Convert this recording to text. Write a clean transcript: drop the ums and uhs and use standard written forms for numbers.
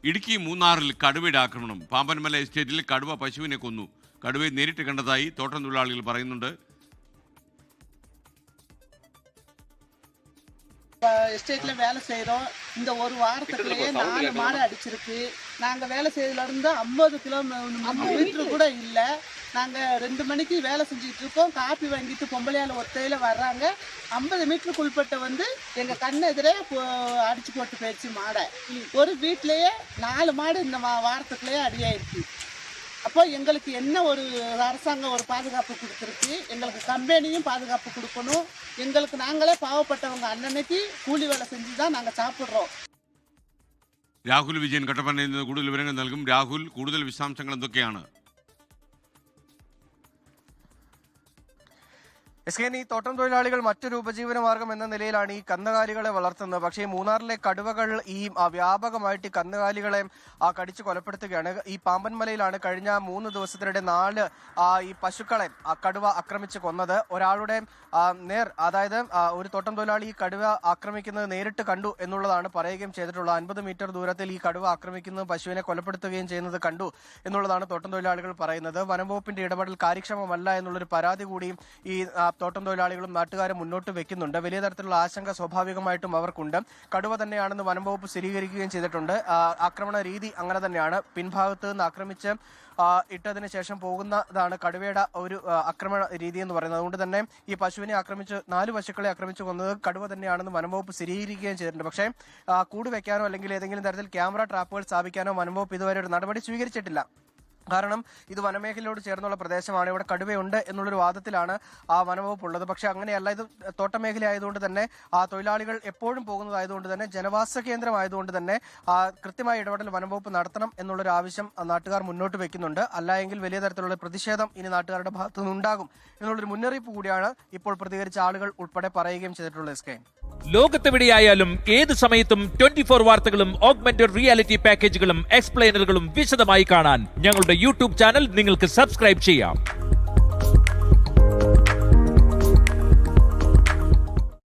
ഇടുക്കി മൂന്നാറിൽ കടുവയുടെ ആക്രമണം. പാമ്പൻമല എസ്റ്റേറ്റിൽ കടുവ പശുവിനെ കൊന്നു. കടുവയെ നേരിട്ട് കണ്ടതായി തോട്ടം തൊഴിലാളികൾ പറയുന്നുണ്ട്. எஸ்டேட்ல வேலை செய்கிறோம். இந்த ஒரு வாரத்துக்குள்ளேயே 4 மாடு அடிச்சிருக்கு. நாங்கள் வேலை செய்யறதுலேருந்து 50 மீட்டர் கூட இல்லை. நாங்கள் 2 மணிக்கு வேலை செஞ்சுட்டு இருக்கோம். காப்பி வாங்கிட்டு பொம்பளையால் ஒத்தையில் வர்றாங்க. 50 மீட்டருக்கு உள்பட்ட வந்து எங்கள் கண்ணெதிரே அடிச்சு போட்டு போயிடுச்சு மாடை. ஒரு வீட்டிலேயே 4 மாடு இந்த வாரத்துக்குள்ளேயே அடியாயிருக்கு. அப்போ எங்களுக்கு என்ன ஒரு அரசாங்கம் ஒரு பாதுகாப்பு கொடுத்துருக்கு. எங்களுக்கு கம்பெனியும் பாதுகாப்பு கொடுக்கணும். எங்களுக்கு நாங்களே பாவப்பட்டவங்க அன்னன்னைக்கு കൂലി വേല செஞ்சு தான் நாங்கள் சாப்பிட்றோம். രാഹുൽ വിജയൻ കട്ടപ്പനയിൽ നിന്ന് കൂടുതൽ വിവരങ്ങൾ നൽകും. രാഹുൽ, കൂടുതൽ വിശദാംശങ്ങൾ എന്തൊക്കെയാണ്? ഈ തോട്ടം തൊഴിലാളികൾ മറ്റൊരു ഉപജീവന മാർഗം എന്ന നിലയിലാണ് ഈ കന്നുകാലികളെ വളർത്തുന്നത്. പക്ഷേ മൂന്നാറിലെ കടുവകൾ ഈ വ്യാപകമായിട്ട് ഈ കന്നുകാലികളെ കടിച്ചു കൊലപ്പെടുത്തുകയാണ്. ഈ പാമ്പൻമലയിലാണ് കഴിഞ്ഞ 3 ദിവസത്തിനിടെ 4 ഈ പശുക്കളെ കടുവ ആക്രമിച്ച് കൊന്നത്. ഒരാളുടെ അതായത് ഒരു തോട്ടം തൊഴിലാളി ഈ കടുവ ആക്രമിക്കുന്നത് നേരിട്ട് കണ്ടു എന്നുള്ളതാണ് പറയുകയും ചെയ്തിട്ടുള്ളത്. 50 മീറ്റർ ദൂരത്തിൽ ഈ കടുവ ആക്രമിക്കുന്നത് പശുവിനെ കൊലപ്പെടുത്തുകയും ചെയ്യുന്നത് കണ്ടു എന്നുള്ളതാണ് തോട്ടം തൊഴിലാളികൾ പറയുന്നത്. വനംവകുപ്പിന്റെ ഇടപെടൽ കാര്യക്ഷമമല്ല എന്നുള്ളൊരു പരാതി കൂടിയും ഈ തോട്ടം തൊഴിലാളികളും നാട്ടുകാരും മുന്നോട്ട് വെക്കുന്നുണ്ട്. വലിയ തരത്തിലുള്ള ആശങ്ക സ്വാഭാവികമായിട്ടും അവർക്കുണ്ട്. കടുവ തന്നെയാണെന്ന് വനംവകുപ്പ് സ്ഥിരീകരിക്കുകയും ചെയ്തിട്ടുണ്ട്. ആക്രമണ രീതി അങ്ങനെ തന്നെയാണ്. പിൻഭാഗത്ത് നിന്ന് ആക്രമിച്ച് ഇട്ടതിന് ശേഷം പോകുന്നതാണ് കടുവയുടെ ഒരു ആക്രമണ രീതി എന്ന് പറയുന്നത്. അതുകൊണ്ട് തന്നെ ഈ പശുവിനെ ആക്രമിച്ച് 4 പശുക്കളെ ആക്രമിച്ച് കൊന്നത് കടുവ തന്നെയാണെന്ന് വനംവകുപ്പ് സ്ഥിരീകരിക്കുകയും ചെയ്തിട്ടുണ്ട്. പക്ഷേ കൂട് വെക്കാനോ അല്ലെങ്കിൽ ഏതെങ്കിലും തരത്തിൽ ക്യാമറ ട്രാപ്പുകൾ സ്ഥാപിക്കാനോ വനംവകുപ്പ് ഇതുവരെ ഒരു നടപടി സ്വീകരിച്ചിട്ടില്ല. കാരണം ഇത് വനമേഖലയോട് ചേർന്നുള്ള പ്രദേശമാണ്. ഇവിടെ കടുവയുണ്ട് എന്നുള്ളൊരു വാദത്തിലാണ് വനംവകുപ്പ് ഉള്ളത്. പക്ഷെ അങ്ങനെയല്ല. ഇത് തോട്ടമേഖല ആയതുകൊണ്ട് തന്നെ തൊഴിലാളികൾ എപ്പോഴും പോകുന്നതായതുകൊണ്ട് തന്നെ ജനവാസ കേന്ദ്രമായതുകൊണ്ട് തന്നെ കൃത്യമായ ഇടപെടൽ വനംവകുപ്പ് നടത്തണം എന്നുള്ളൊരു ആവശ്യം നാട്ടുകാർ മുന്നോട്ട് വെക്കുന്നുണ്ട്. അല്ല എങ്കിൽ വലിയ തരത്തിലുള്ള പ്രതിഷേധം ഇനി നാട്ടുകാരുടെ ഭാഗത്തു നിന്നുണ്ടാകും എന്നുള്ളൊരു മുന്നറിയിപ്പ് കൂടിയാണ് ഇപ്പോൾ പ്രതികരിച്ച ആളുകൾ ഉൾപ്പെടെ പറയുകയും ചെയ്തിട്ടുള്ളത്. ലോകത്തെവിടെയായാലും ഏത് സമയത്തും 24 വാർത്തകളും ഓഗ്മെന്റഡ് റിയാലിറ്റി പാക്കേജുകളും എക്സ്പ്ലെയിനറുകളും വിശദമായി കാണാൻ ഞങ്ങളുടെ യൂട്യൂബ് ചാനൽ നിങ്ങൾക്ക് സബ്സ്ക്രൈബ് ചെയ്യാം.